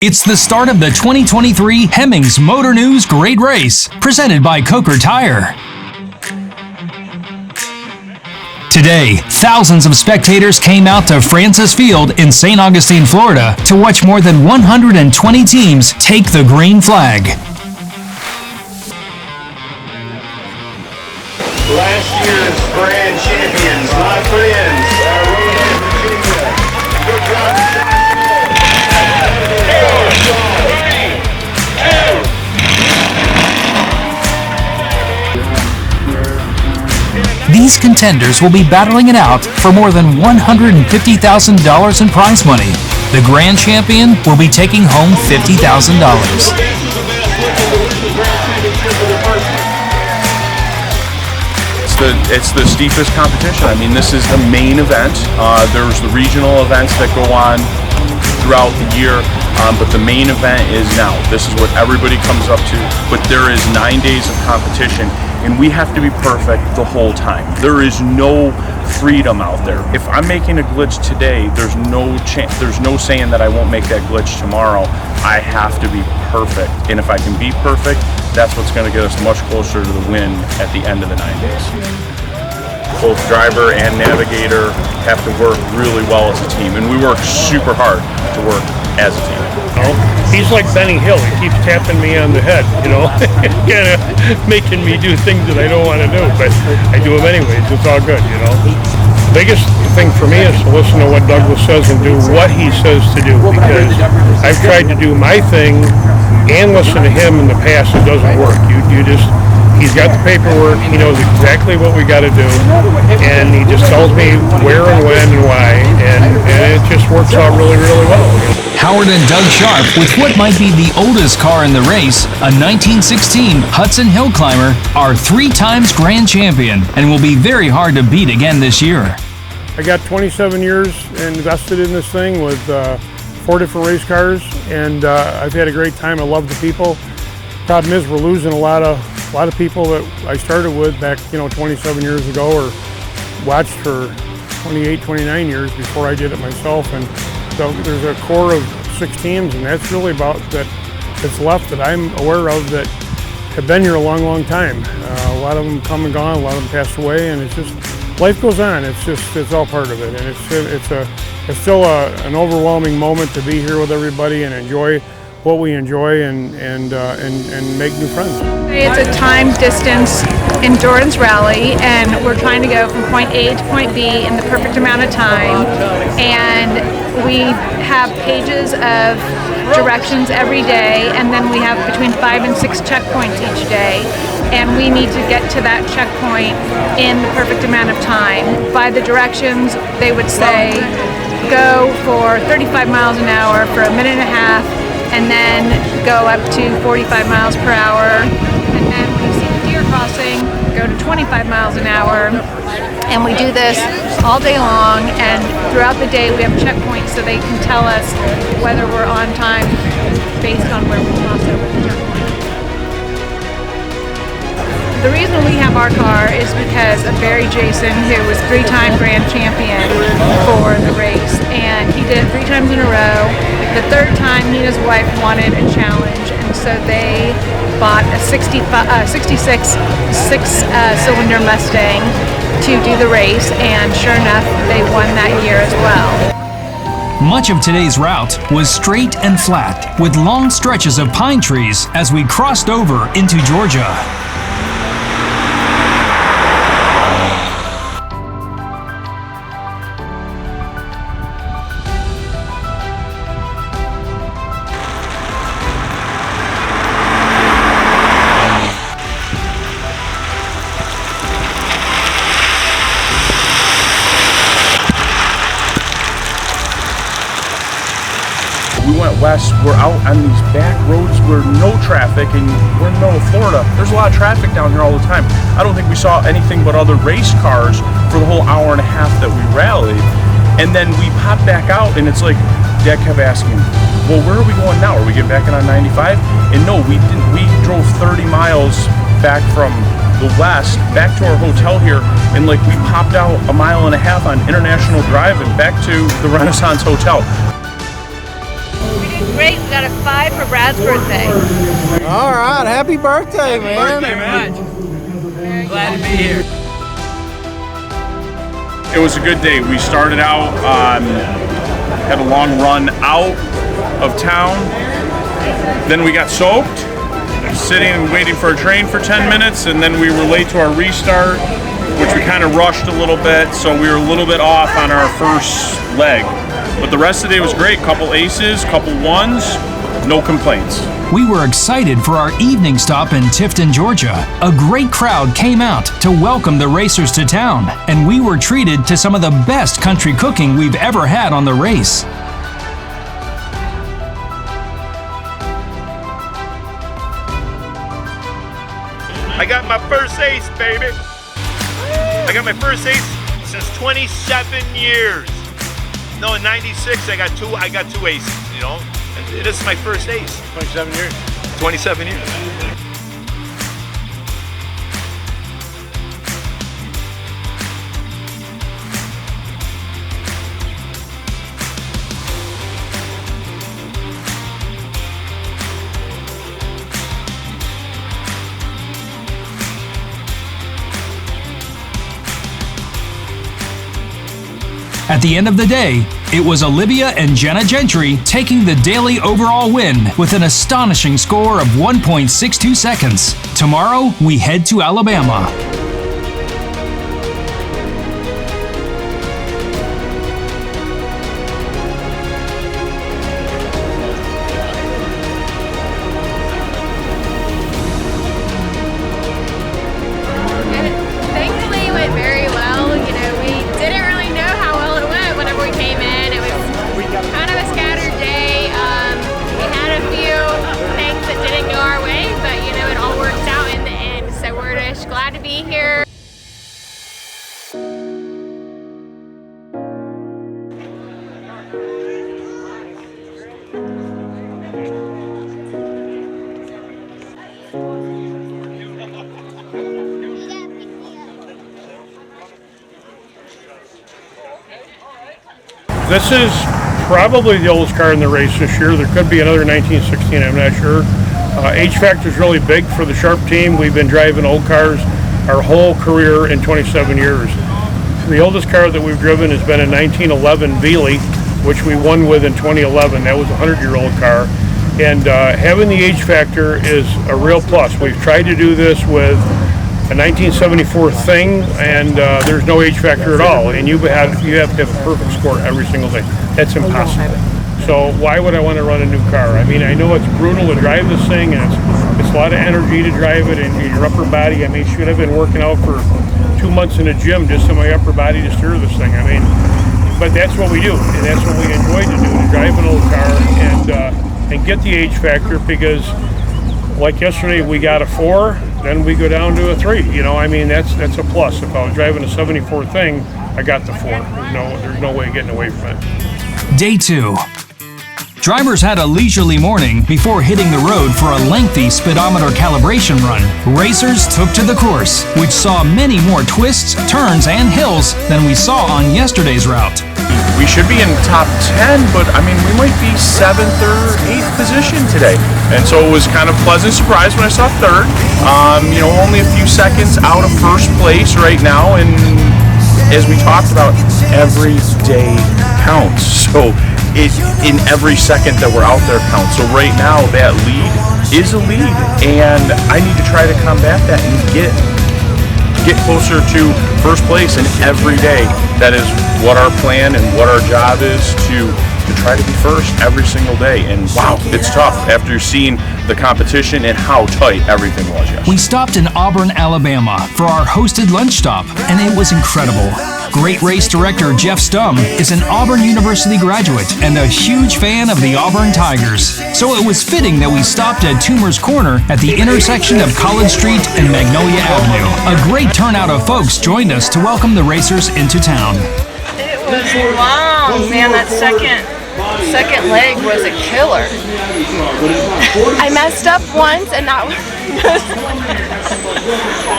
It's the start of the 2023 Hemmings Motor News Great Race, presented by Coker Tire. Today, thousands of spectators came out to Francos Field in St. Augustine, Florida, to watch more than 120 teams take the green flag. Last year's grand champions, my friends, good job. These contenders will be battling it out for more than $150,000 in prize money. The grand champion will be taking home $50,000. It's the steepest competition. I mean, this is the main event. There's the regional events that go on throughout the year, but the main event is now. This is what everybody comes up to, but there is 9 days of competition, and we have to be perfect the whole time. There is no freedom out there. If I'm making a glitch today, there's no saying that I won't make that glitch tomorrow. I have to be perfect, and if I can be perfect, that's what's going to get us much closer to the win at the end of the 9 days. Both driver and navigator have to work really well as a team, and we work super hard to work as a team. He's like Benny Hill. He keeps tapping me on the head, kind of making me do things that I don't want to do, but I do them anyways. It's all good, The biggest thing for me is to listen to what Douglas says and do what he says to do, because I've tried to do my thing and listen to him in the past. It doesn't work. He's got the paperwork. He knows exactly what we got to do, and he just tells me where and when and why, and it just works out really, really well. Howard and Doug Sharp, with what might be the oldest car in the race, a 1916 Hudson Hill Climber, are 3 times grand champion and will be very hard to beat again this year. I got 27 years invested in this thing with 4 different race cars, and I've had a great time. I love the people. Problem is, we're losing a lot of people that I started with back, 27 years ago, or watched for 28, 29 years before I did it myself. And so there's a core of 6 teams, and that's really about that's left that I'm aware of that have been here a long, long time. A lot of them come and gone, a lot of them passed away, and it's just, life goes on. It's all part of it, and it's still an overwhelming moment to be here with everybody and enjoy what we enjoy and make new friends. It's a time distance endurance rally, and we're trying to go from point A to point B in the perfect amount of time, and we have pages of directions every day, and then we have between 5 and 6 checkpoints each day, and we need to get to that checkpoint in the perfect amount of time. By the directions, they would say go for 35 miles an hour for a minute and a half, and then go up to 45 miles per hour, and then when you see the deer crossing, go to 25 miles an hour, and we do this all day long, and throughout the day we have checkpoints so they can tell us whether we're on time based on where we cross over the checkpoint. The reason we have our car is because of Barry Jason, who was 3-time grand champion for the race, and he did it 3 times in a row. The 3rd time, he and his wife wanted a challenge, and so they bought a 66 6-cylinder Mustang to do the race, and sure enough, they won that year as well. Much of today's route was straight and flat, with long stretches of pine trees as we crossed over into Georgia. We went west, we're out on these back roads where no traffic, and we're in the middle of Florida. There's a lot of traffic down here all the time. I don't think we saw anything but other race cars for the whole hour and a half that we rallied. And then we popped back out, and it's like, Dad kept asking, well, where are we going now? Are we getting back in on 95? And no, we didn't. We drove 30 miles back from the west, back to our hotel here, and we popped out a mile and a half on International Drive and back to the Renaissance Hotel. We doing great. We got a 5 for Brad's birthday. All right, happy birthday, man. Glad to be here. It was a good day. We started out, had a long run out of town. Then we got soaked, sitting and waiting for a train for 10 minutes, and then we were late to our restart, which we kind of rushed a little bit, so we were a little bit off on our first leg. But the rest of the day was great. Couple aces, couple ones, no complaints. We were excited for our evening stop in Tifton, Georgia. A great crowd came out to welcome the racers to town, and we were treated to some of the best country cooking we've ever had on the race. I got my first ace, baby. I got my first ace since 27 years. No, in '96 I got two aces, you know. And this is my first ace. 27 years. 27 years. At the end of the day, it was Olivia and Jenna Gentry taking the daily overall win with an astonishing score of 1.62 seconds. Tomorrow, we head to Alabama. Thankfully, it went very well. You know, we didn't really know how well it went whenever we came in. It was kind of a scattered day. We had a few things that didn't go our way, but you know, it all worked out in the end. So we're just glad to be here. This is probably the oldest car in the race this year. There could be another 1916, I'm not sure. Age factor is really big for the Sharp team. We've been driving old cars our whole career in 27 years. The oldest car that we've driven has been a 1911 Veely, which we won with in 2011. That was a 100-year-old car. And having the age factor is a real plus. We've tried to do this with a 1974 Thing, and there's no age factor at all. And you have to have a perfect score every single day. That's impossible. So why would I want to run a new car? I mean, I know it's brutal to drive this thing, and it's a lot of energy to drive it, and your upper body. I mean, should have been working out for 2 months in a gym just in my upper body to steer this thing. I mean, but that's what we do, and that's what we enjoy to do, to drive an old car and get the age factor, because like yesterday we got a 4, then we go down to a 3. You know, I mean, that's a plus. If I was driving a 74 Thing, I got the 4. There's no way getting away from it. Day 2. Drivers had a leisurely morning before hitting the road for a lengthy speedometer calibration run. Racers took to the course, which saw many more twists, turns, and hills than we saw on yesterday's route. We should be in top 10, but I mean, we might be 7th or 8th position today. And so it was kind of a pleasant surprise when I saw 3rd. You know, only a few seconds out of 1st place right now, and as we talked about, every day counts. So in every second that we're out there counts. So right now, that lead is a lead, and I need to try to combat that and get closer to 1st place. And every day, that is what our plan and what our job is, to try to be 1st every single day. And wow, it's tough after seeing the competition and how tight everything was yesterday. We stopped in Auburn, Alabama for our hosted lunch stop, and it was incredible. Great race director Jeff Stum is an Auburn University graduate and a huge fan of the Auburn Tigers. So it was fitting that we stopped at Toomer's Corner at the intersection of College Street and Magnolia Avenue. A great turnout of folks joined us to welcome the racers into town. It was long, man. That second leg was a killer. I messed up once, and that was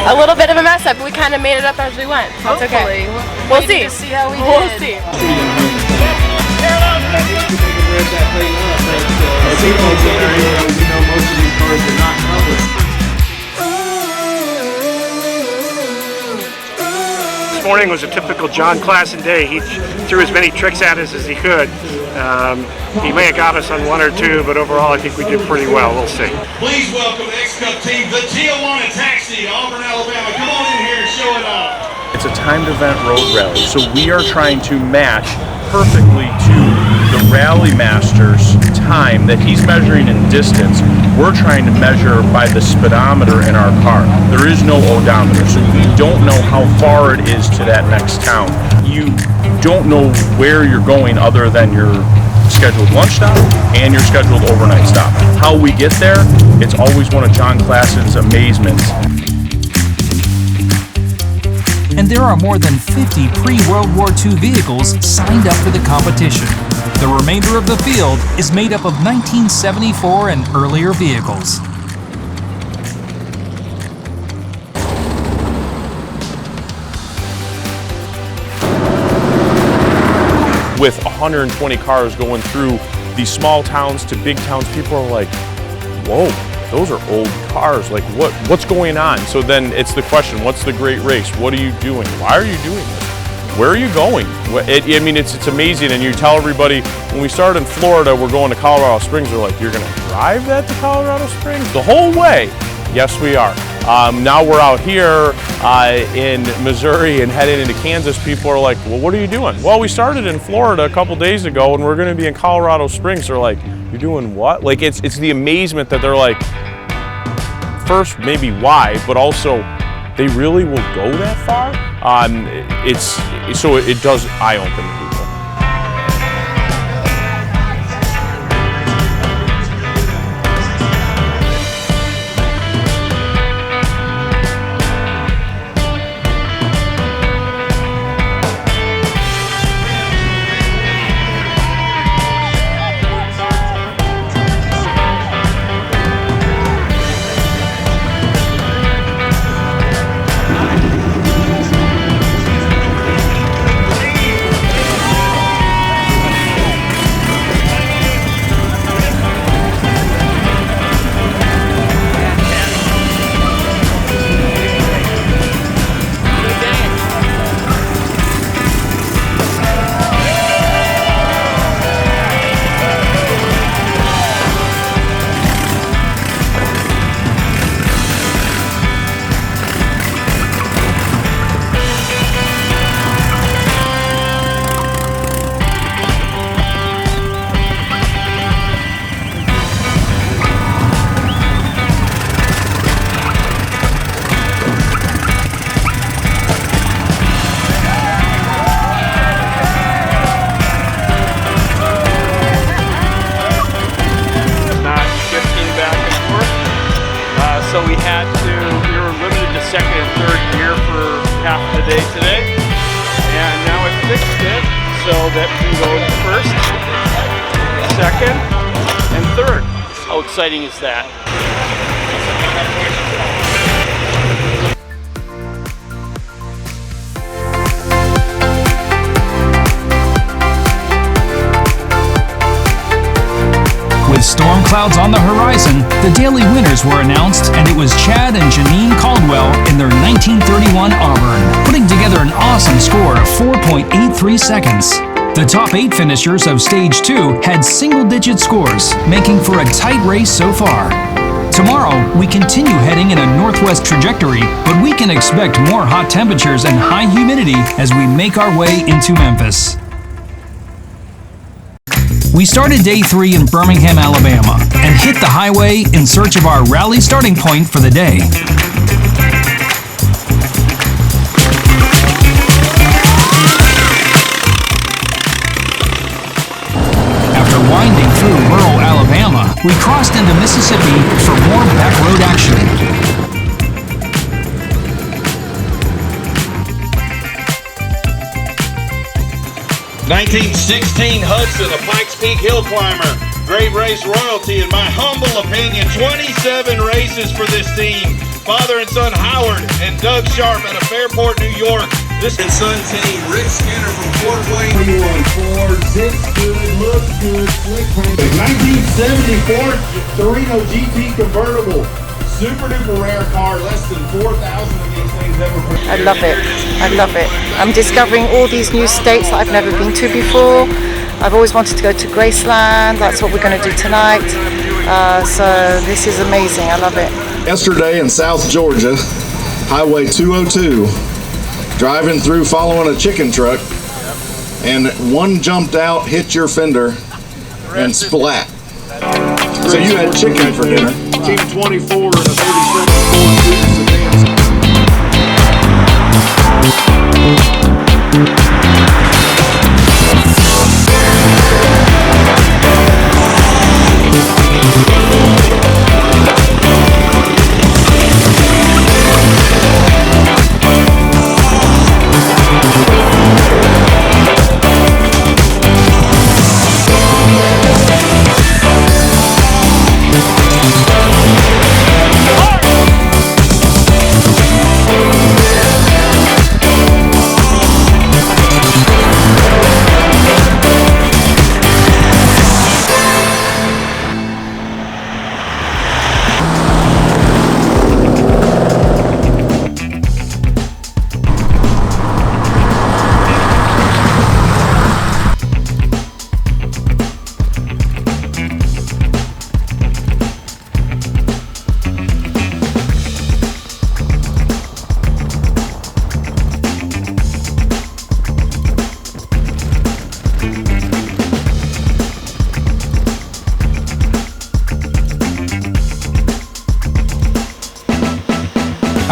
a little bit of a mess up. We kind of made it up as we went. That's okay. We'll see. See how we did. We'll see. rip that thing up. But people we know most of these cars are not published. This morning was a typical John Klassen day. He threw as many tricks at us as he could. He may have got us on one or two, but overall I think we did pretty well. We'll see. Please welcome the X-Cup team, the Tijuana Taxi, Auburn, Alabama. Come on in here and show it off. It's a timed event road rally, so we are trying to match perfectly to the Rally Master's time that he's measuring in distance. We're trying to measure by the speedometer in our car. There is no odometer, so we don't know how far it is to that next town. You don't know where you're going other than your scheduled lunch stop and your scheduled overnight stop. How we get there, it's always one of John Klassen's amazements. And there are more than 50 pre-World War II vehicles signed up for the competition. The remainder of the field is made up of 1974 and earlier vehicles. With 120 cars going through these small towns to big towns, people are like, whoa, those are old cars. Like, what's going on? So then it's the question, what's the great race? What are you doing? Why are you doing this? Where are you going? It's amazing, and you tell everybody, when we started in Florida, we're going to Colorado Springs, they're like, you're gonna drive that to Colorado Springs? The whole way? Yes, we are. Now we're out here in Missouri and heading into Kansas. People are like, well, what are you doing? Well, we started in Florida a couple days ago and we're gonna be in Colorado Springs. They're like, you're doing what? Like, it's the amazement that they're like, first, maybe why, but also, they really will go that far? It does eye-open people. So we were limited to second and third gear for half of the day today. And now I fixed it so that we can go first, second, and third. How exciting is that? With storm clouds on the horizon, the daily winners were announced, and it was Chad and Janine Caldwell in their 1931 Auburn, putting together an awesome score of 4.83 seconds. The top 8 finishers of Stage 2 had single-digit scores, making for a tight race so far. Tomorrow, we continue heading in a northwest trajectory, but we can expect more hot temperatures and high humidity as we make our way into Memphis. We started day 3 in Birmingham, Alabama, and hit the highway in search of our rally starting point for the day. After winding through rural Alabama, we crossed into Mississippi for more back road action. 1916 Hudson, a Pikes Peak hill climber. Great race royalty, in my humble opinion. 27 races for this team. Father and son Howard and Doug Sharp out of Fairport, New York. This is Sun Team, Rick Skinner from Fort Wayne. 314, zips good, looks good, slick paint. 1974 Torino GT convertible. Super duper rare car, less than 4,000 of these things ever produced. I love it. I love it. I'm discovering all these new states that I've never been to before. I've always wanted to go to Graceland. That's what we're going to do tonight. So this is amazing. I love it. Yesterday in South Georgia, Highway 202, driving through following a chicken truck, and one jumped out, hit your fender, and splat. So you had chicken for dinner. Team 24 and a 37 Ford sedan.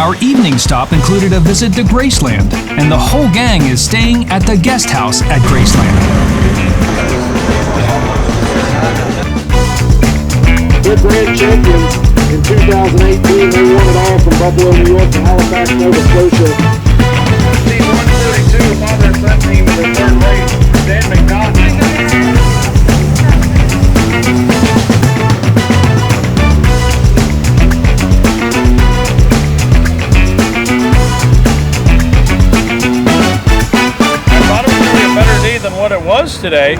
Our evening stop included a visit to Graceland, and the whole gang is staying at the guest house at Graceland. They're grand champions in 2018. They won it all from Buffalo, New York to Halifax, Nova Scotia. Team 142, father and son team in the third race. Dan McDonald. Than what it was today.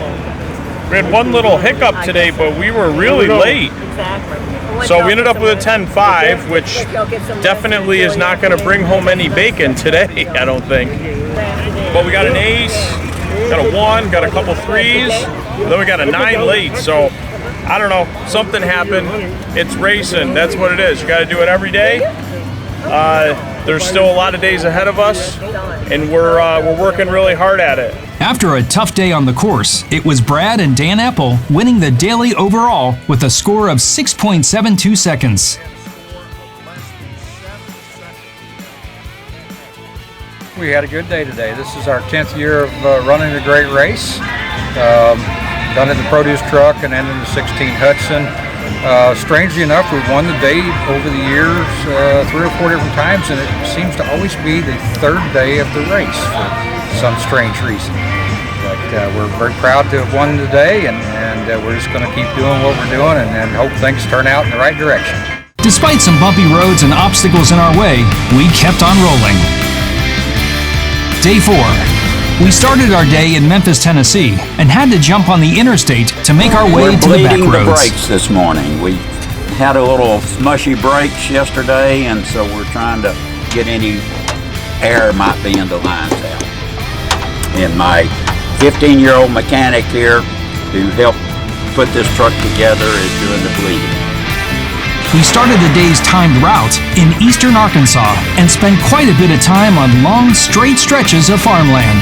We had one little hiccup today, but we were really late. So we ended up with a 10.5, which definitely is not going to bring home any bacon today, I don't think. But we got an ace, got a 1, got a couple 3s, then we got a 9 late. So I don't know, something happened. It's racing, that's what it is. You got to do it every day. There's still a lot of days ahead of us, and we're working really hard at it. After a tough day on the course, it was Brad and Dan Epple winning the daily overall with a score of 6.72 seconds. We had a good day today. This is our 10th year of running the great race. Done it in the produce truck and then in the 16 Hudson. Strangely enough, we've won the day over the years 3 or 4 different times, and it seems to always be the third day of the race for some strange reason. But we're very proud to have won today, and we're just going to keep doing what we're doing and hope things turn out in the right direction. Despite some bumpy roads and obstacles in our way, we kept on rolling. Day 4. We started our day in Memphis, Tennessee, and had to jump on the interstate to make our way to the back roads. We're bleeding the brakes this morning. We had a little mushy brakes yesterday, and so we're trying to get any air might be in the lines out. And my 15-year-old mechanic here, who helped put this truck together, is doing the bleeding. We started the day's timed route in eastern Arkansas and spent quite a bit of time on long, straight stretches of farmland.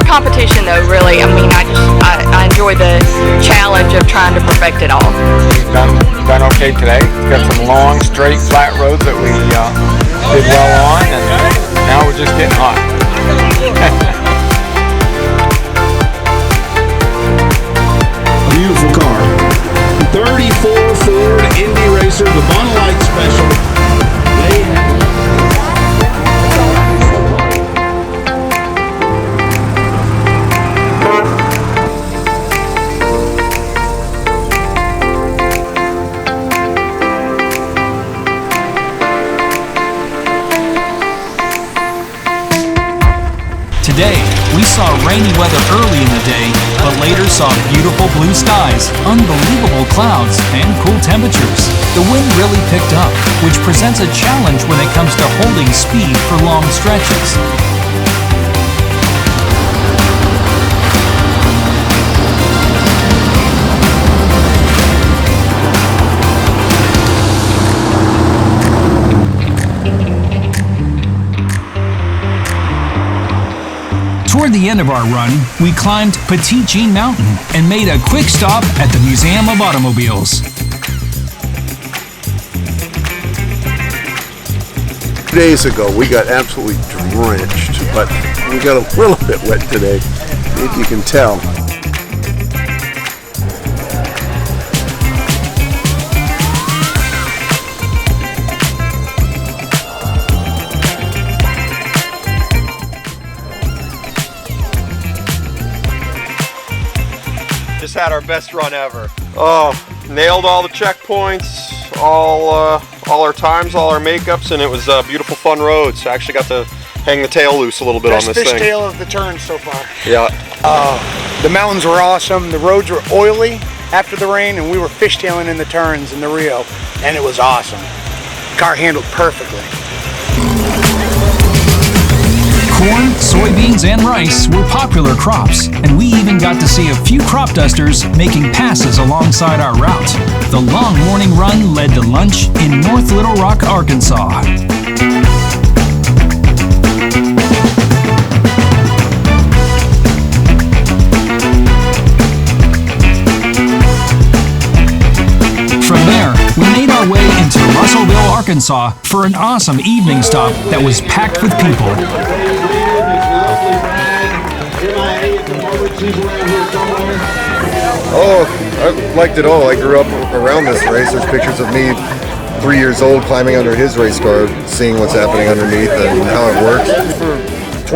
Competition though, really. I mean, I enjoy the challenge of trying to perfect it all. We've done okay today. We've got some long, straight, flat roads that we did well on, and now we're just getting hot. Beautiful car. 34 Ford Indy Racer, the Bonalite Special. They have Today, we saw rainy weather early in the day, but later saw beautiful blue skies, unbelievable clouds, and cool temperatures. The wind really picked up, which presents a challenge when it comes to holding speed for long stretches. Toward the end of our run, we climbed Petite Jean Mountain and made a quick stop at the Museum of Automobiles. 2 days ago, we got absolutely drenched, but we got a little bit wet today, if you can tell. Just had our best run ever. Oh, nailed all the checkpoints, all our times, all our makeups, and it was beautiful, fun roads. I actually got to hang the tail loose a little bit on this thing. Best fishtail of the turn so far. Yeah. The mountains were awesome. The roads were oily after the rain, and we were fishtailing in the turns in the Rio, and it was awesome. Car handled perfectly. Corn, soybeans, and rice were popular crops, and we even got to see a few crop dusters making passes alongside our route. The long morning run led to lunch in North Little Rock, Arkansas. From there, we made our way into Russellville, Arkansas for an awesome evening stop that was packed with people. Oh, I liked it all. I grew up around this race. There's pictures of me 3 years old climbing under his race car, seeing what's happening underneath and how it works. For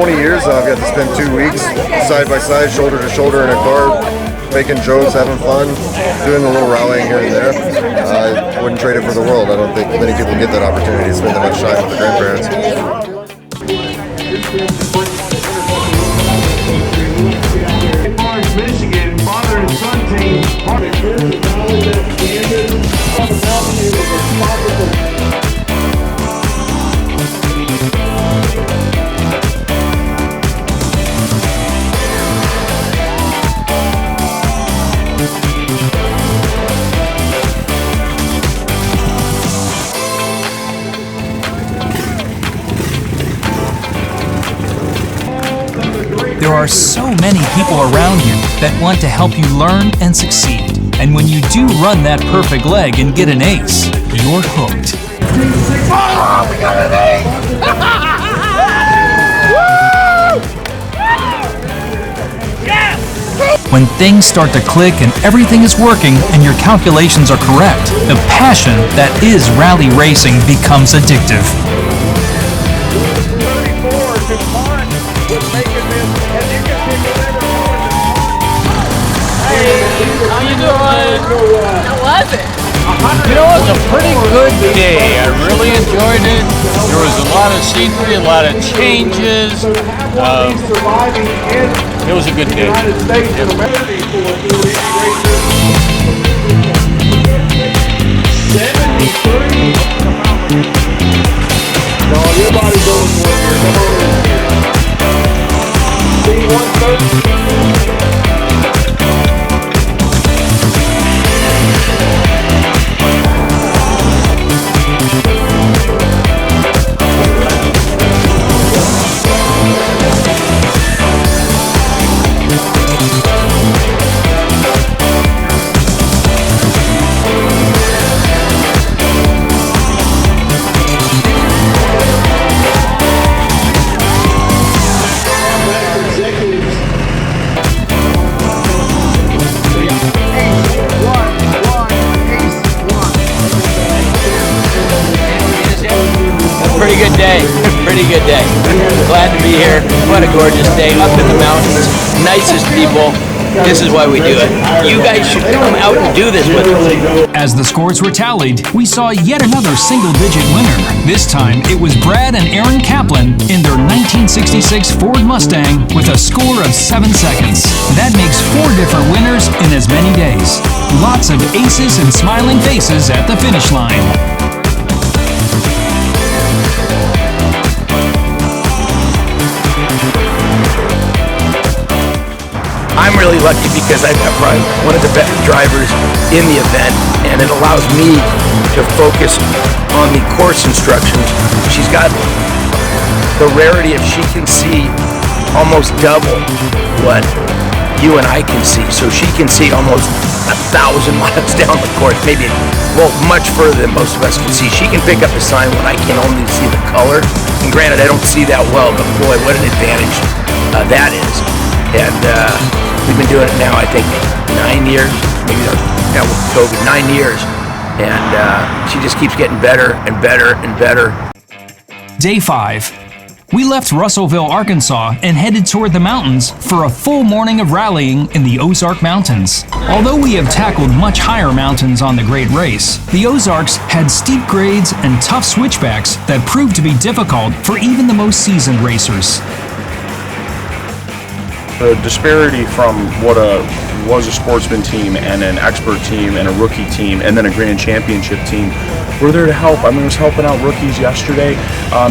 20 years now, I've got to spend 2 weeks side by side, shoulder to shoulder in a car, making jokes, having fun, doing a little rallying here and there. I wouldn't trade it for the world. I don't think many people get that opportunity to spend that much time with their grandparents. Michigan, father and son team. There are so many people around you that want to help you learn and succeed. And when you do run that perfect leg and get an ace, you're hooked. Oh, we got an ace! When things start to click and everything is working and your calculations are correct, the passion that is rally racing becomes addictive. How you doing? How was it? You know, it was a pretty good day. I really enjoyed it. There was a lot of scenery, a lot of changes. It was a good day. No, your body's going for it here. Come on in here. C-130. good day. Glad to be here. What a gorgeous day. Up in the mountains. Nicest people. This is why we do it. You guys should come out and do this with us. As the scores were tallied, we saw yet another single-digit winner. This time, it was Brad and Aaron Kaplan in their 1966 Ford Mustang with a score of 7 seconds. That makes 4 different winners in as many days. Lots of aces and smiling faces at the finish line. I'm really lucky because I've got probably one of the best drivers in the event, and it allows me to focus on the course instructions. She's got the rarity of she can see almost double what you and I can see. So she can see almost 1,000 miles down the course, maybe, well, much further than most of us can see. She can pick up a sign when I can only see the color. And granted, I don't see that well, but boy, what an advantage that is. And we've been doing it now, I think, 9 years, maybe now with COVID, 9 years. And she just keeps getting better and better and better. Day 5. We left Russellville, Arkansas, and headed toward the mountains for a full morning of rallying in the Ozark Mountains. Although we have tackled much higher mountains on the Great Race, the Ozarks had steep grades and tough switchbacks that proved to be difficult for even the most seasoned racers. The disparity from what was a sportsman team and an expert team and a rookie team and then a grand championship team, we're there to help. I mean, I was helping out rookies yesterday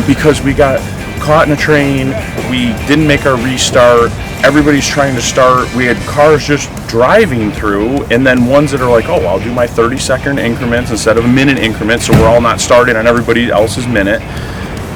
because we got caught in a train, we didn't make our restart, everybody's trying to start, we had cars just driving through, and then ones that are like, oh, I'll do my 30-second increments instead of a minute increments, so we're all not starting on everybody else's minute.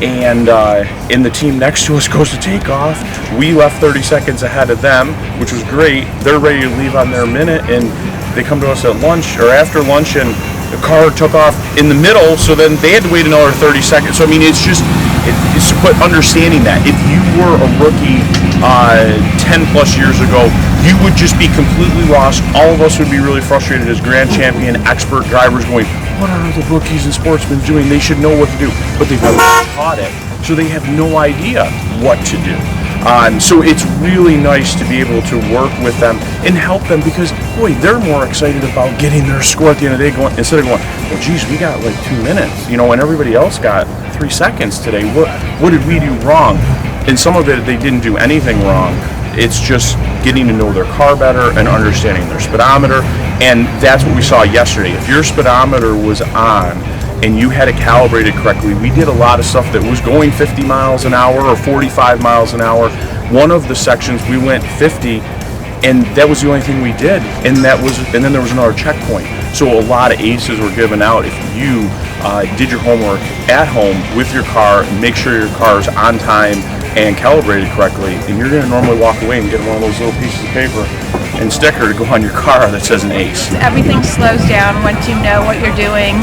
And the team next to us goes to take off. We left 30 seconds ahead of them, which was great. They're ready to leave on their minute, and they come to us at lunch or after lunch, and the car took off in the middle, so then they had to wait another 30 seconds. So I mean, it's just it's to put understanding that if you were a rookie 10 plus years ago, you would just be completely lost. All of us would be really frustrated as grand champion expert drivers going, what are the rookies and sportsmen doing? They should know what to do, but they've never taught it, so they have no idea what to do. So it's really nice to be able to work with them and help them because, boy, they're more excited about getting their score at the end of the day instead of going, well, geez, we got like 2 minutes, and everybody else got 3 seconds today. What did we do wrong? And some of it, they didn't do anything wrong. It's just getting to know their car better and understanding their speedometer, and that's what we saw yesterday. If your speedometer was on and you had it calibrated correctly, we did a lot of stuff that was going 50 miles an hour or 45 miles an hour. One of the sections we went 50, and that was the only thing we did, and then there was another checkpoint. So a lot of aces were given out if you did your homework at home with your car, make sure your car is on time and calibrated correctly, and you're going to normally walk away and get one of those little pieces of paper and sticker to go on your car that says an ace. Everything slows down once you know what you're doing,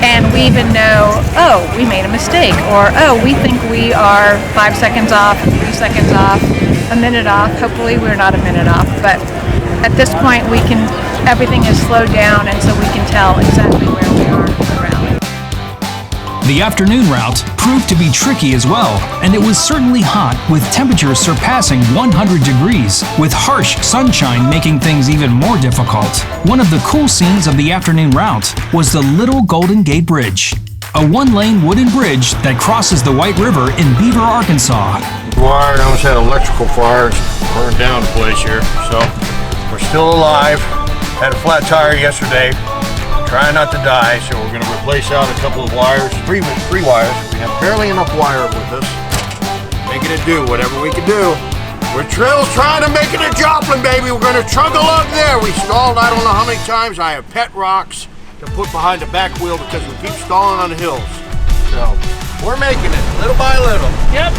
and we even know, oh, we made a mistake, or oh, we think we are 5 seconds off, 3 seconds off, a minute off. Hopefully we're not a minute off, but at this point everything is slowed down, and so we can tell exactly where we are around. The afternoon route proved to be tricky as well, and it was certainly hot, with temperatures surpassing 100 degrees, with harsh sunshine making things even more difficult. One of the cool scenes of the afternoon route was the Little Golden Gate Bridge, a 1-lane wooden bridge that crosses the White River in Beaver, Arkansas. Wire, I almost had electrical fires, burned down the place here, so we're still alive. Had a flat tire yesterday. Trying not to die, so we're going to replace out a couple of wires, three wires. We have barely enough wire with us. Making it do whatever we can do. We're trying to make it a Joplin, baby. We're going to chug along there. We stalled I don't know how many times. I have pet rocks to put behind the back wheel because we keep stalling on the hills. So we're making it little by little. Yep.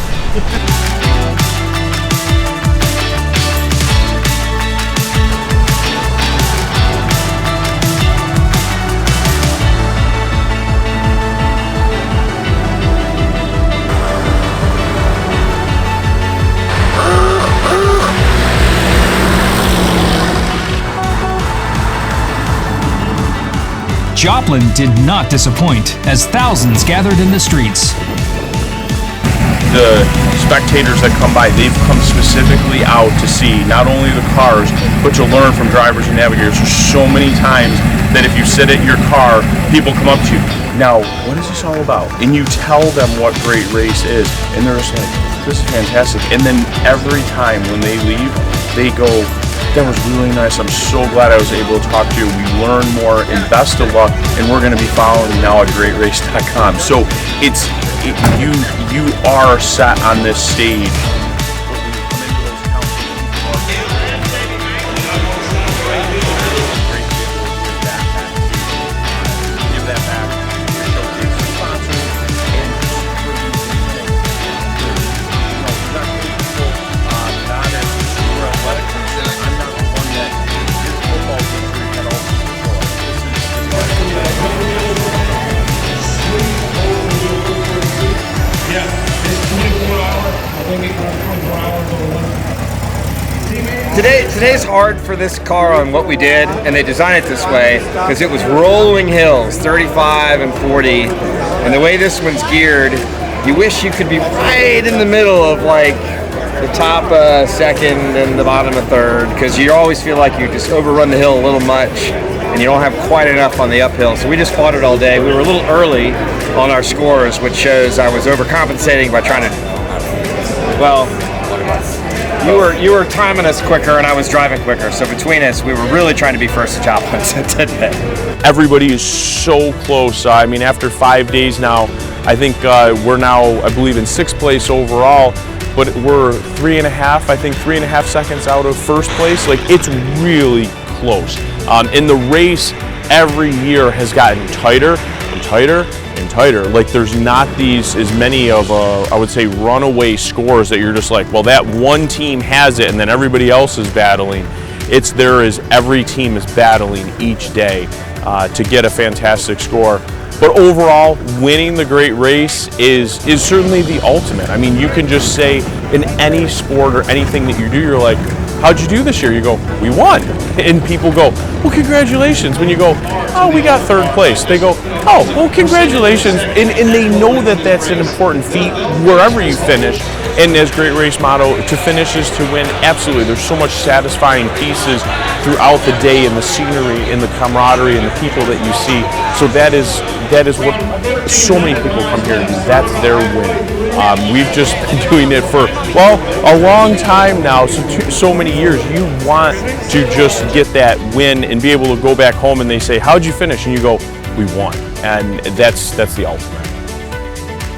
Joplin did not disappoint as thousands gathered in the streets. the spectators that come by, they've come specifically out to see not only the cars, but to learn from drivers and navigators. There's so many times that if you sit at your car, people come up to you, now, what is this all about? And you tell them what Great Race is, and they're just like, this is fantastic. And then every time when they leave, they go, that was really nice. I'm so glad I was able to talk to you. We learned more, and best of luck. And we're going to be following you now at greatrace.com. So you are set on this stage. Today's hard for this car on what we did, and they designed it this way because it was rolling hills, 35 and 40, and the way this one's geared, you wish you could be right in the middle of like the top second and the bottom of third, because you always feel like you just overrun the hill a little much and you don't have quite enough on the uphill. So we just fought it all day. We were a little early on our scores, which shows I was overcompensating by trying to, well, you were timing us quicker and I was driving quicker. So between us, we were really trying to be first to Joplins today. Everybody is so close. I mean, after 5 days now, I think we're now, I believe, in 6th place overall, but we're 3.5 seconds out of first place. Like, it's really close. In the race, every year has gotten tighter and tighter and tighter. Like, there's not as many of, I would say, runaway scores that you're just like, well, that one team has it and then everybody else is battling. Every team is battling each day to get a fantastic score. But overall, winning the Great Race is certainly the ultimate. I mean, you can just say in any sport or anything that you do, you're like, how'd you do this year? You go, we won. And people go, well, congratulations. When you go, oh, we got 3rd place, they go, oh, well, congratulations. And they know that that's an important feat wherever you finish. And as Great Race motto, to finish is to win. Absolutely. There's so much satisfying pieces throughout the day, and the scenery and the camaraderie and the people that you see. So that is what so many people come here to do. That's their win. We've just been doing it for, well, a long time now, so many years. You want to just get that win and be able to go back home and they say, how'd you finish? And you go, we won. And that's the ultimate.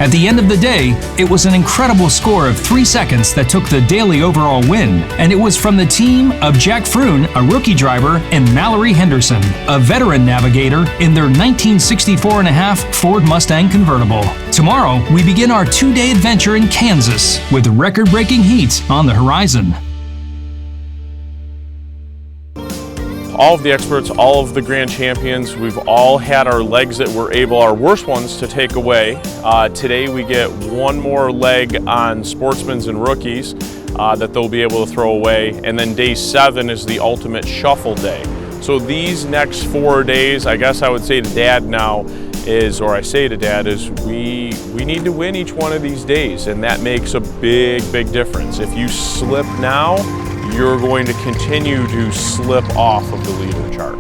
At the end of the day, it was an incredible score of 3 seconds that took the daily overall win, and it was from the team of Jack Froon, a rookie driver, and Mallory Henderson, a veteran navigator, in their 1964.5 Ford Mustang convertible. Tomorrow, we begin our 2-day adventure in Kansas with record-breaking heat on the horizon. All of the experts, all of the grand champions, we've all had our legs that we're able, our worst ones, to take away. Today we get one more leg on sportsmen's and rookies that they'll be able to throw away. And then day 7 is the ultimate shuffle day. So these next 4 days, I guess I would say to Dad now is, or I say to Dad, is we need to win each one of these days. And that makes a big, big difference. If you slip now, you're going to continue to slip off of the leader chart.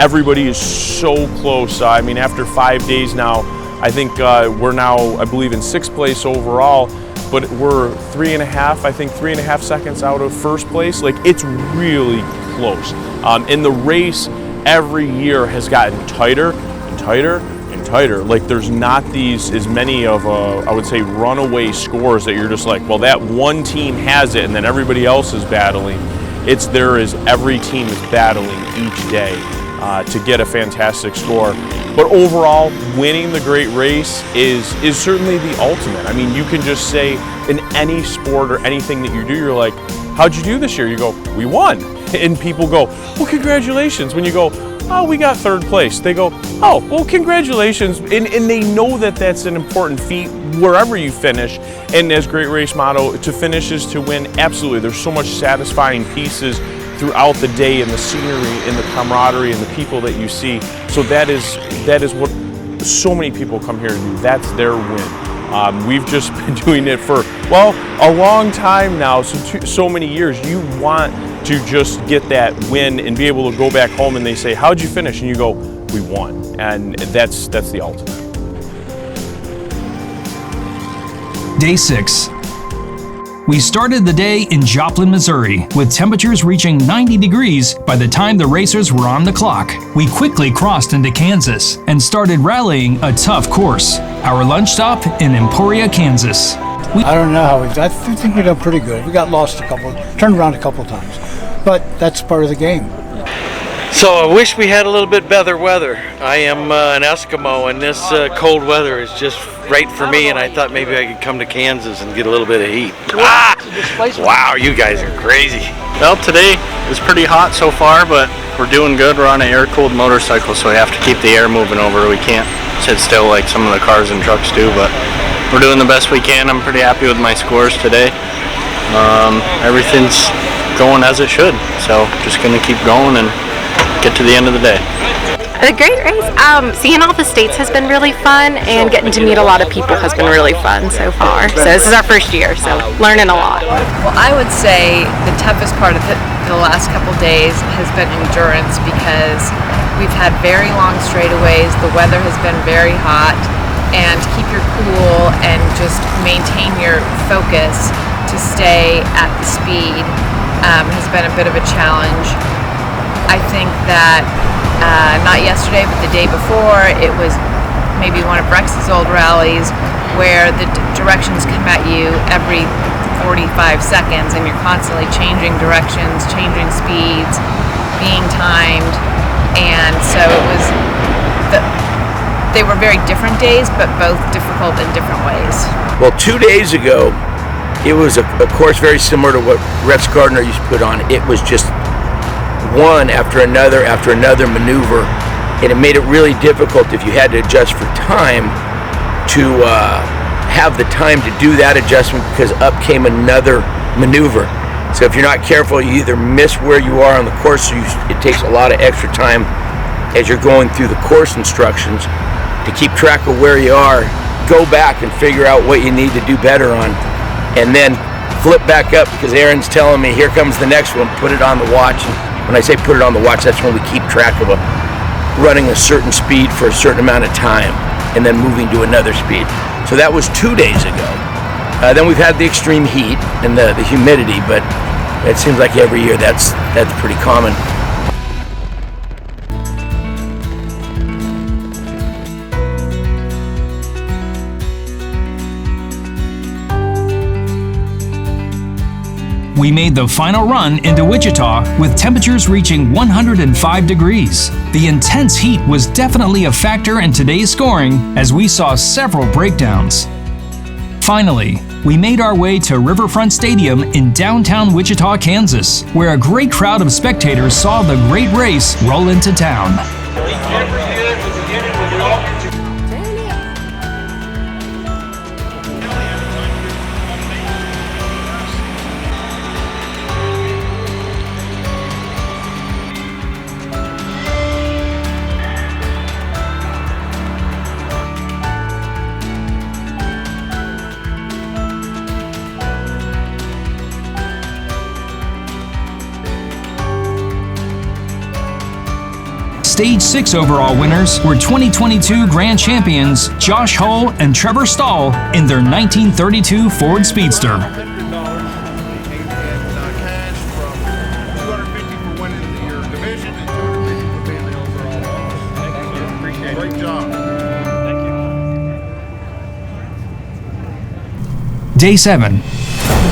Everybody is so close. I mean, after 5 days now, I think we're now, I believe, in 6th place overall, but we're 3.5 seconds out of first place. Like, it's really close. In the race, every year has gotten tighter and tighter and tighter. Like, there's not as many of, I would say, runaway scores that you're just like, well, that one team has it and then everybody else is battling. Every team is battling each day to get a fantastic score. But overall, winning the Great Race is certainly the ultimate. I mean, you can just say in any sport or anything that you do, you're like, how'd you do this year? You go, we won. And people go, well, congratulations. When you go, oh, we got 3rd place, they go, oh, well, congratulations. And they know that that's an important feat wherever you finish. And as Great Race motto, to finish is to win. Absolutely. There's so much satisfying pieces throughout the day, and the scenery and the camaraderie and the people that you see. So that is what so many people come here to do. That's their win. We've just been doing it for, well, a long time now, so many years. You want to just get that win and be able to go back home and they say, how'd you finish? And you go, we won. And that's the ultimate. Day 6. We started the day in Joplin, Missouri, with temperatures reaching 90 degrees by the time the racers were on the clock. We quickly crossed into Kansas and started rallying a tough course, our lunch stop in Emporia, Kansas. I don't know how I think we done pretty good. We got lost turned around a couple of times, but that's part of the game. So I wish we had a little bit better weather. I am an Eskimo, and this cold weather is just right for me, and I thought maybe I could come to Kansas and get a little bit of heat. Wow, you guys are crazy. Well, today is pretty hot so far, but we're doing good. We're on an air-cooled motorcycle, so we have to keep the air moving over. We can't sit still like some of the cars and trucks do, but we're doing the best we can. I'm pretty happy with my scores today. Everything's going as it should, so just going to keep going and get to the end of the day. A great race. Seeing all the states has been really fun, and getting to meet a lot of people has been really fun so far. So this is our first year, so learning a lot. Well, I would say the toughest part of the last couple days has been endurance, because we've had very long straightaways, the weather has been very hot, and to keep your cool and just maintain your focus to stay at the speed has been a bit of a challenge. I think that not yesterday, but the day before, it was maybe one of Rex's old rallies where the directions come at you every 45 seconds and you're constantly changing directions, changing speeds, being timed, and so it was, they were very different days, but both difficult in different ways. Well, 2 days ago, it was a course very similar to what Rex Gardner used to put on. It was just one after another maneuver, and it made it really difficult if you had to adjust for time to have the time to do that adjustment, because up came another maneuver. So if you're not careful, you either miss where you are on the course, so it takes a lot of extra time as you're going through the course instructions to keep track of where you are, go back and figure out what you need to do better on, and then flip back up, because Aaron's telling me, here comes the next one, put it on the watch. When I say put it on the watch, that's when we keep track of running a certain speed for a certain amount of time and then moving to another speed. So that was 2 days ago. Then we've had the extreme heat and the humidity, but it seems like every year that's pretty common. We made the final run into Wichita with temperatures reaching 105 degrees. The intense heat was definitely a factor in today's scoring, as we saw several breakdowns. Finally, we made our way to Riverfront Stadium in downtown Wichita, Kansas, where a great crowd of spectators saw the great race roll into town. Stage 6 overall winners were 2022 Grand Champions Josh Hull and Trevor Stahl in their 1932 Ford Speedster. Great job. Day 7.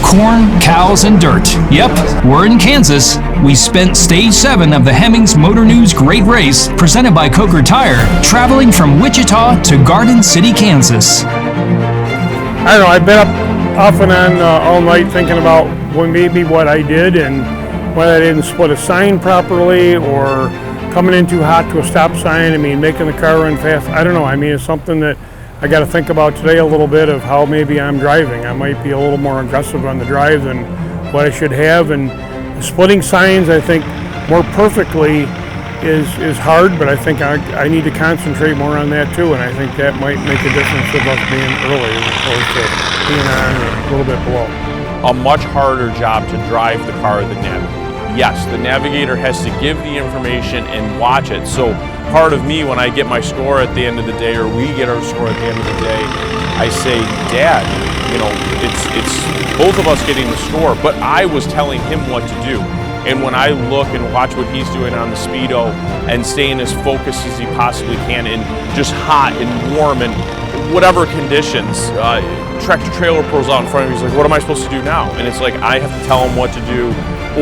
Corn, cows, and dirt. Yep, we're in Kansas. We spent Stage 7 of the Hemmings Motor News Great Race, presented by Coker Tire, traveling from Wichita to Garden City, Kansas. I don't know, I've been up off and on all night thinking about maybe what I did and whether I didn't split a sign properly or coming in too hot to a stop sign. I mean, making the car run fast. I don't know. I mean, it's something that I got to think about today a little bit of how maybe I'm driving. I might be a little more aggressive on the drive than what I should have. And splitting signs, I think, more perfectly is hard, but I think I need to concentrate more on that too, and I think that might make a difference of us being early as opposed to being on a little bit below. A much harder job to drive the car than navigator. Yes, the navigator has to give the information and watch it. So part of me, when I get my score at the end of the day, or we get our score at the end of the day, I say, Dad, you know, it's both of us getting the score, but I was telling him what to do. And when I look and watch what he's doing on the Speedo and staying as focused as he possibly can in just hot and warm and whatever conditions, tractor trailer pulls out in front of me, he's like, what am I supposed to do now? And it's like, I have to tell him what to do,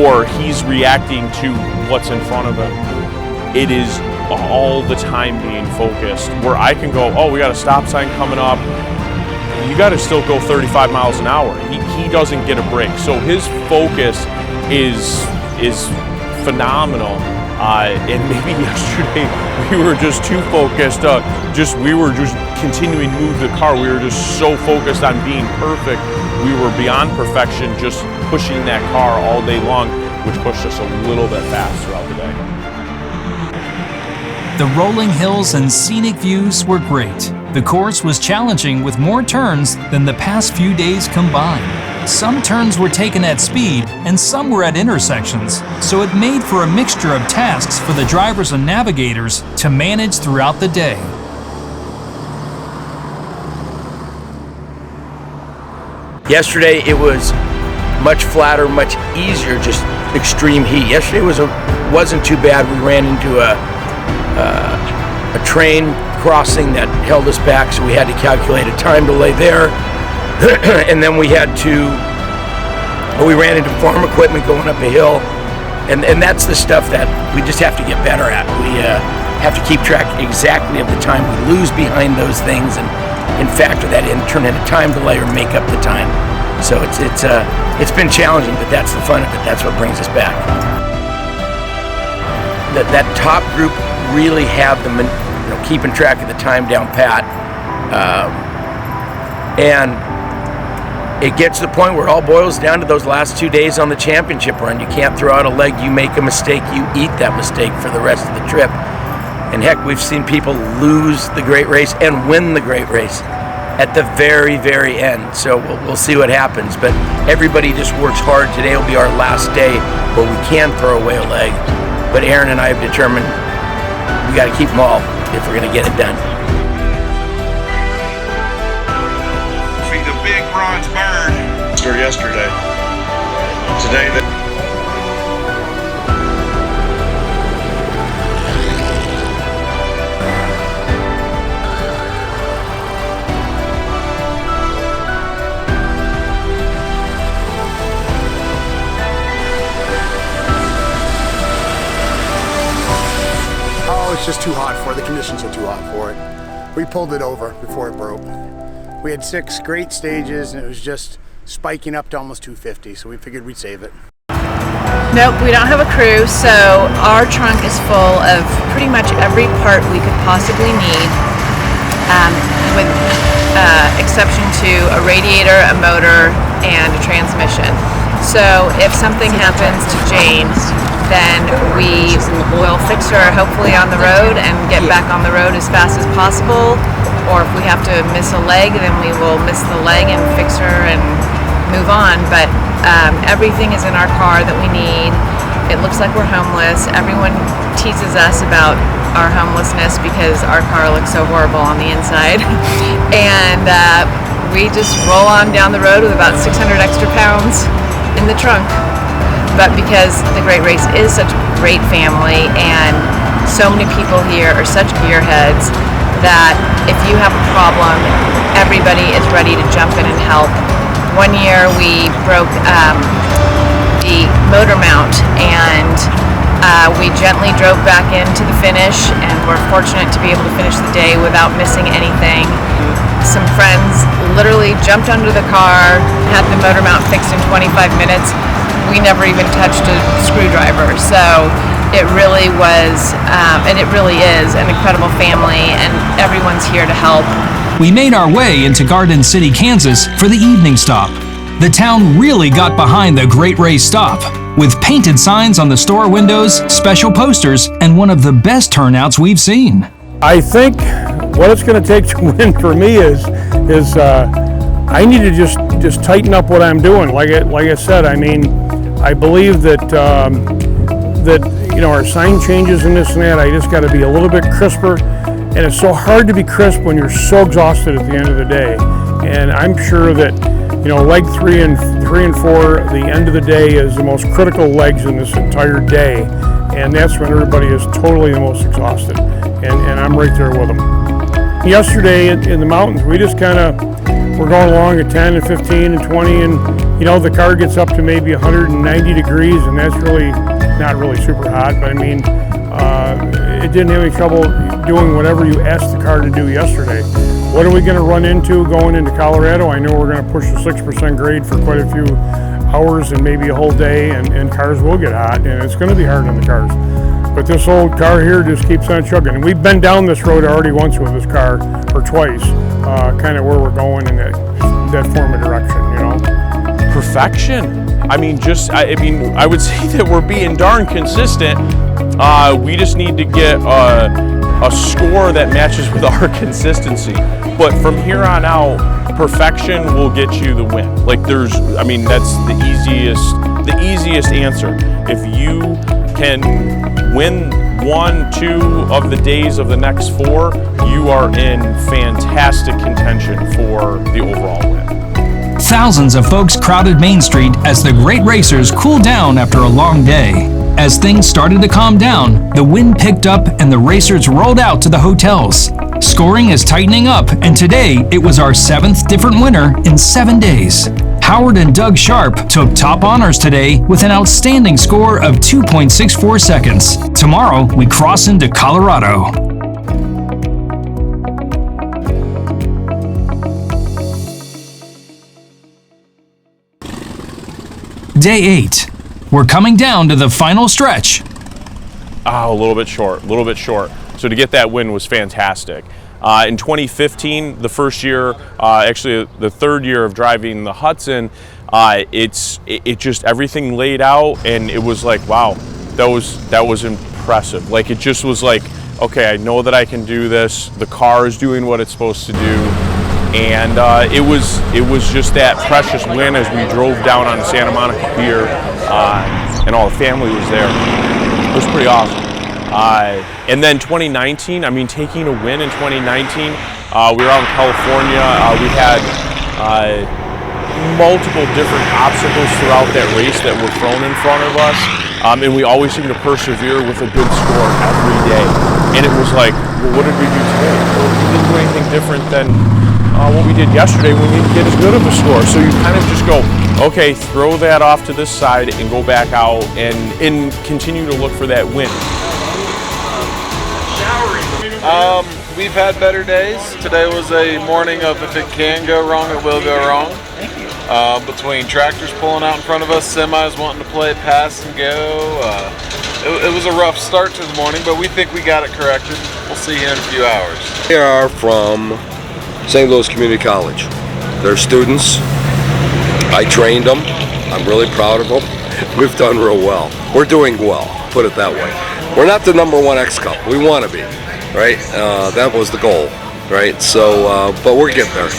or he's reacting to what's in front of him. It is all the time being focused, where I can go, oh, we got a stop sign coming up. You got to still go 35 miles an hour. He doesn't get a break. So his focus is phenomenal. And maybe yesterday we were just too focused. We were just continuing to move the car. We were just so focused on being perfect. We were beyond perfection, just pushing that car all day long, which pushed us a little bit fast throughout the day. The rolling hills and scenic views were great. The course was challenging with more turns than the past few days combined. Some turns were taken at speed and some were at intersections, so it made for a mixture of tasks for the drivers and navigators to manage throughout the day. Yesterday it was much flatter, much easier, just extreme heat. Yesterday wasn't too bad. We ran into a train crossing that held us back, so we had to calculate a time delay there. And then we ran into farm equipment going up a hill, and that's the stuff that we just have to get better at. We have to keep track exactly of the time we lose behind those things and factor that in, turn in a time delay or make up the time. So it's been challenging, but that's the fun of it. That's what brings us back. That top group really have them, keeping track of the time down pat, and it gets to the point where it all boils down to those last 2 days on the championship run. You can't throw out a leg. You make a mistake, you eat that mistake for the rest of the trip. And heck, we've seen people lose the great race and win the great race at the very, very end. So we'll see what happens. But everybody just works hard. Today will be our last day where we can throw away a leg. But Aaron and I have determined we got to keep them all if we're going to get it done. The big bronze bird. Yesterday. Today it's just too hot for it. The conditions are too hot for it. We pulled it over before it broke. We had 6 great stages and it was just spiking up to almost 250, so we figured we'd save it. Nope, we don't have a crew, so our trunk is full of pretty much every part we could possibly need, with exception to a radiator, a motor, and a transmission. So if something happens to Jane, then we will fix her hopefully on the road and get back on the road as fast as possible. Or if we have to miss a leg, then we will miss the leg and fix her and move on. But everything is in our car that we need. It looks like we're homeless. Everyone teases us about our homelessness because our car looks so horrible on the inside. And we just roll on down the road with about 600 extra pounds in the trunk. But because the Great Race is such a great family and so many people here are such gearheads that if you have a problem, everybody is ready to jump in and help. One year we broke the motor mount and we gently drove back into the finish, and we're fortunate to be able to finish the day without missing anything. Some friends literally jumped under the car, had the motor mount fixed in 25 minutes. We never even touched a screwdriver. So it really was, and it really is, an incredible family, and everyone's here to help. We made our way into Garden City, Kansas for the evening stop. The town really got behind the Great Race stop. with painted signs on the store windows, special posters, and one of the best turnouts we've seen. I think what it's going to take to win for me is I need to just tighten up what I'm doing. Like I said, I mean, I believe that our sign changes and this and that. I just got to be a little bit crisper, and it's so hard to be crisp when you're so exhausted at the end of the day. And I'm sure that leg 3 and 4, the end of the day is the most critical legs in this entire day, and that's when everybody is totally the most exhausted. And I'm right there with them. Yesterday in the mountains, we just we're going along at 10 and 15 and 20, and the car gets up to maybe 190 degrees, and that's really not really super hot, but I mean, it didn't have any trouble doing whatever you asked the car to do yesterday. What are we going to run into going into Colorado? I know we're going to push the 6% grade for quite a few hours and maybe a whole day, and cars will get hot, and it's going to be hard on the cars. But this old car here just keeps on chugging. And we've been down this road already once with this car, or twice, kind of where we're going in that form of direction, Perfection. I mean, I would say that we're being darn consistent. We just need to get a score that matches with our consistency. But from here on out, perfection will get you the win. That's the easiest answer. If you can win 1, 2 of the days of the next 4, you are in fantastic contention for the overall win. Thousands of folks crowded Main Street as the great racers cooled down after a long day. As things started to calm down, the wind picked up and the racers rolled out to the hotels. Scoring is tightening up, and today it was our 7th different winner in 7 days. Howard and Doug Sharp took top honors today with an outstanding score of 2.64 seconds. Tomorrow, we cross into Colorado. Day 8. We're coming down to the final stretch. A little bit short. So to get that win was fantastic. In 2015, the first year, actually the third year of driving the Hudson, it just everything laid out, and it was like, wow, that was impressive. Like, it just was like, okay, I know that I can do this. The car is doing what it's supposed to do. And it was just that precious win as we drove down on Santa Monica Pier, and all the family was there. It was pretty awesome. And then 2019, taking a win in 2019, we were out in California. We had multiple different obstacles throughout that race that were thrown in front of us, and we always seemed to persevere with a good score every day. And it was like, well, what did we do today? Well, we didn't do anything different than what we did yesterday when we didn't get as good of a score. So you kind of just go, okay, throw that off to this side and go back out and continue to look for that win. We've had better days. Today was a morning of if it can go wrong, it will go wrong. Between tractors pulling out in front of us, semis wanting to play pass and go. It was a rough start to the morning, but we think we got it corrected. We'll see you in a few hours. They are from St. Louis Community College. They're students. I trained them. I'm really proud of them. We've done real well. We're doing well, put it that way. We're not the #1 X Cup. We want to be, right? That was the goal, right? So, but we're getting there.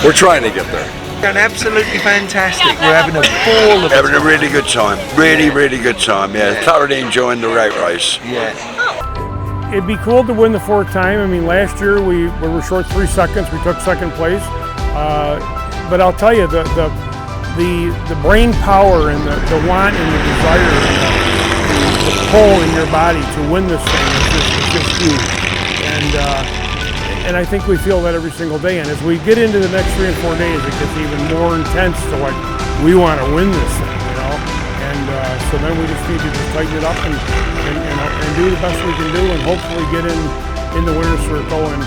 We're trying to get there. Absolutely fantastic. We're having a ball of it. Having a really good time. Really, really good time. Yeah, thoroughly enjoying the road race. Yeah. It'd be cool to win the 4th time. Last year we were short 3 seconds. We took 2nd place. But I'll tell you, the brain power and the want and the desire and the pull in your body to win this thing is just huge. And I think we feel that every single day. And as we get into the next 3 and 4 days, it gets even more intense to like, we want to win this thing, And so then we just need to just tighten it up and do the best we can do, and hopefully get in the winner's circle. And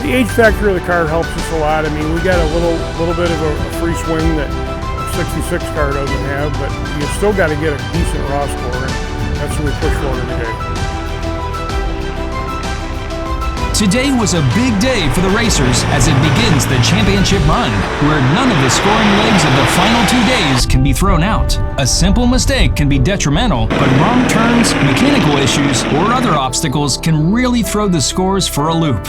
the age factor of the car helps us a lot. We got a little bit of a free swing that a 66 car doesn't have, but you still got to get a decent raw score, and that's what we push for every day. Today was a big day for the racers as it begins the championship run, where none of the scoring legs of the final 2 days can be thrown out. A simple mistake can be detrimental, but wrong turns, mechanical issues, or other obstacles can really throw the scores for a loop.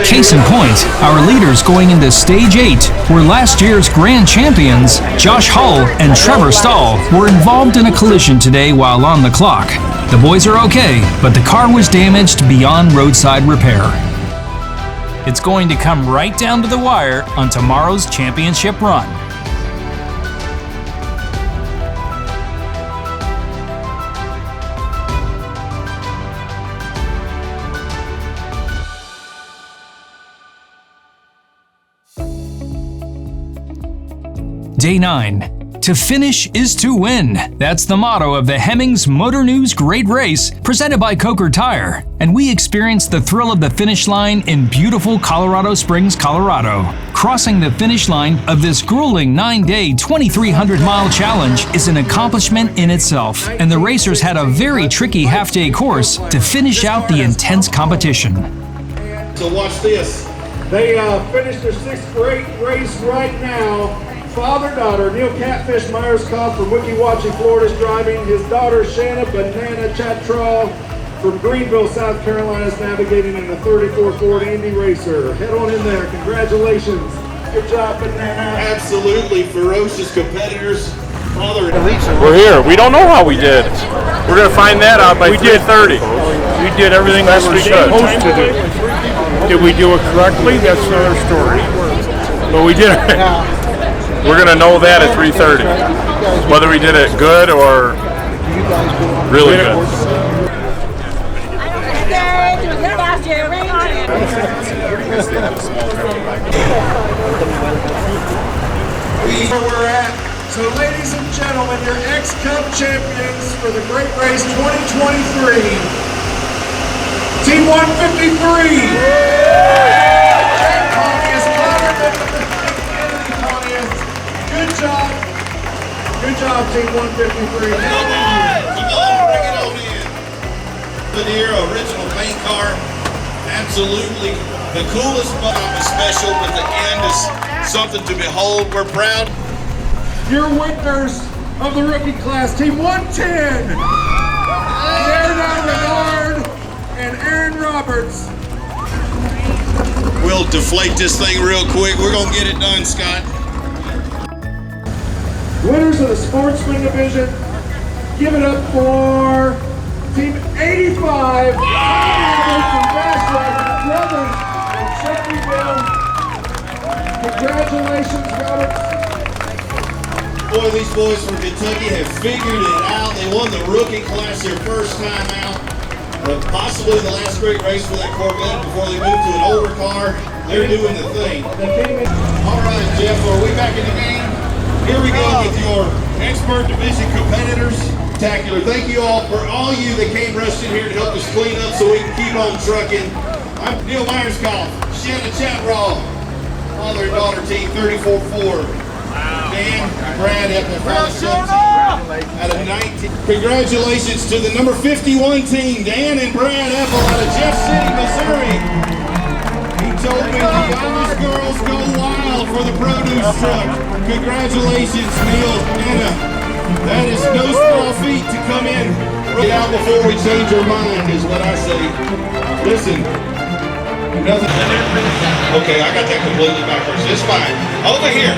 Case in point, our leaders going into Stage 8 were last year's grand champions. Josh Hull and Trevor Stahl were involved in a collision today while on the clock. The boys are okay, but the car was damaged beyond roadside repair. It's going to come right down to the wire on tomorrow's championship run. Day 9. To finish is to win. That's the motto of the Hemmings Motor News Great Race presented by Coker Tire. And we experienced the thrill of the finish line in beautiful Colorado Springs, Colorado. Crossing the finish line of this grueling 9-day, 2,300-mile challenge is an accomplishment in itself. And the racers had a very tricky half-day course to finish out the intense competition. So watch this. They finished their 6th great race right now. Father-daughter, Neil Catfish Myers-Cobb from Wickiwachi, Florida is driving. His daughter, Shanna Banana Chatraw from Greenville, South Carolina is navigating in the 34 Ford Indy Racer. Head on in there. Congratulations. Good job, Banana. Absolutely ferocious competitors. We're here. We don't know how we did. We're going to find that out by 3:30. We did everything that we should. Supposed to do. Did we do it correctly? That's another story. But we did it. We're going to know that at 3:30, whether we did it good or really good. Where we're at. So ladies and gentlemen, your X-Cup champions for the Great Race 2023, Team 153. Good job, Team 153. Come on, bring it on in. Veneer original paint car, absolutely the coolest, but special. But the end is something to behold. We're proud. Your winners of the rookie class, Team 110, Aaron Renard and Aaron Roberts. We'll deflate this thing real quick. We're gonna get it done, Scott. Winners of the Sportsman Division, give it up for Team 85, from Bastrop, Brothers in Shelbyville. Congratulations, Roberts. Boy, these boys from Kentucky have figured it out. They won the rookie class their first time out. Possibly the last great race for that Corvette before they moved to an older car. They're doing the thing. All right, Jeff, are we back in the game? Here we go with your expert division competitors. Spectacular. Thank you all for all you that came rushing here to help us clean up so we can keep on trucking. I'm Neil Myers-Cobb, Shanna Chatraw, father and daughter team 34-4. Dan and Brad have their father son out of 19. Congratulations to the number 51 team, Dan and Brad Apple out of Jeff City, Missouri. He told me the youngest girls go wild for the produce truck. Congratulations, Neil, Anna. That is no small feat to come in. Get out before we change our mind is what I say. Listen. Okay, I got that completely backwards. It's fine. Over here.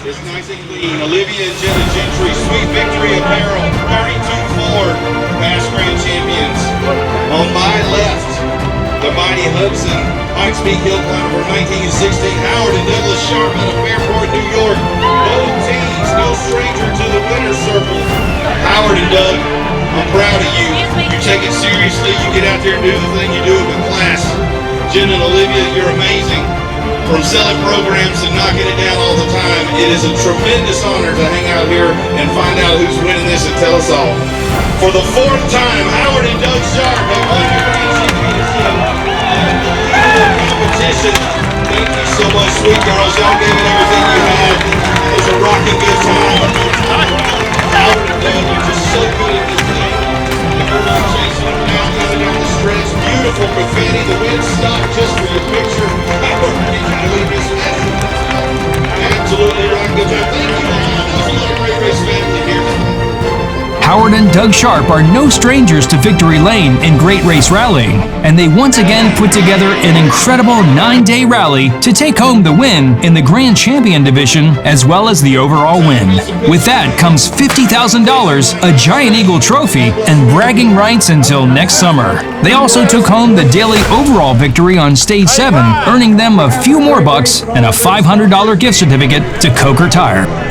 It's nice and clean. Olivia and Jenna Gentry, Sweet Victory Apparel, 32-4 past grand champions. On my left, the mighty Hudson, Pikes Peak Hill Climber from 1916, Howard and Douglas Sharp out of Fairport, New York. Both teams, no stranger to the winner's circle. Howard and Doug, I'm proud of you. You take it seriously. You get out there and do the thing you do it with class. Jen and Olivia, you're amazing. from selling programs and knocking it down all the time. It is a tremendous honor to hang out here and find out who's winning this and tell us all. For the fourth time, Howard and Doug Sharp have won the Grand Championship competition. Thank you so much, sweet girls. Y'all gave it everything you had. It was a rocking good time. Howard and Doug are just so good at this game. The girls chasing them down, coming down the stretch. Beautiful confetti. The wind stopped just for your picture. Howard, you gotta leave this message. Absolutely rocking good time. Thank you all. There's a lot of great race family here. Howard and Doug Sharp are no strangers to victory lane in great race rallying, and they once again put together an incredible 9-day rally to take home the win in the Grand Champion division as well as the overall win. With that comes $50,000, a Giant Eagle trophy, and bragging rights until next summer. They also took home the daily overall victory on Stage 7, earning them a few more bucks and a $500 gift certificate to Coker Tire.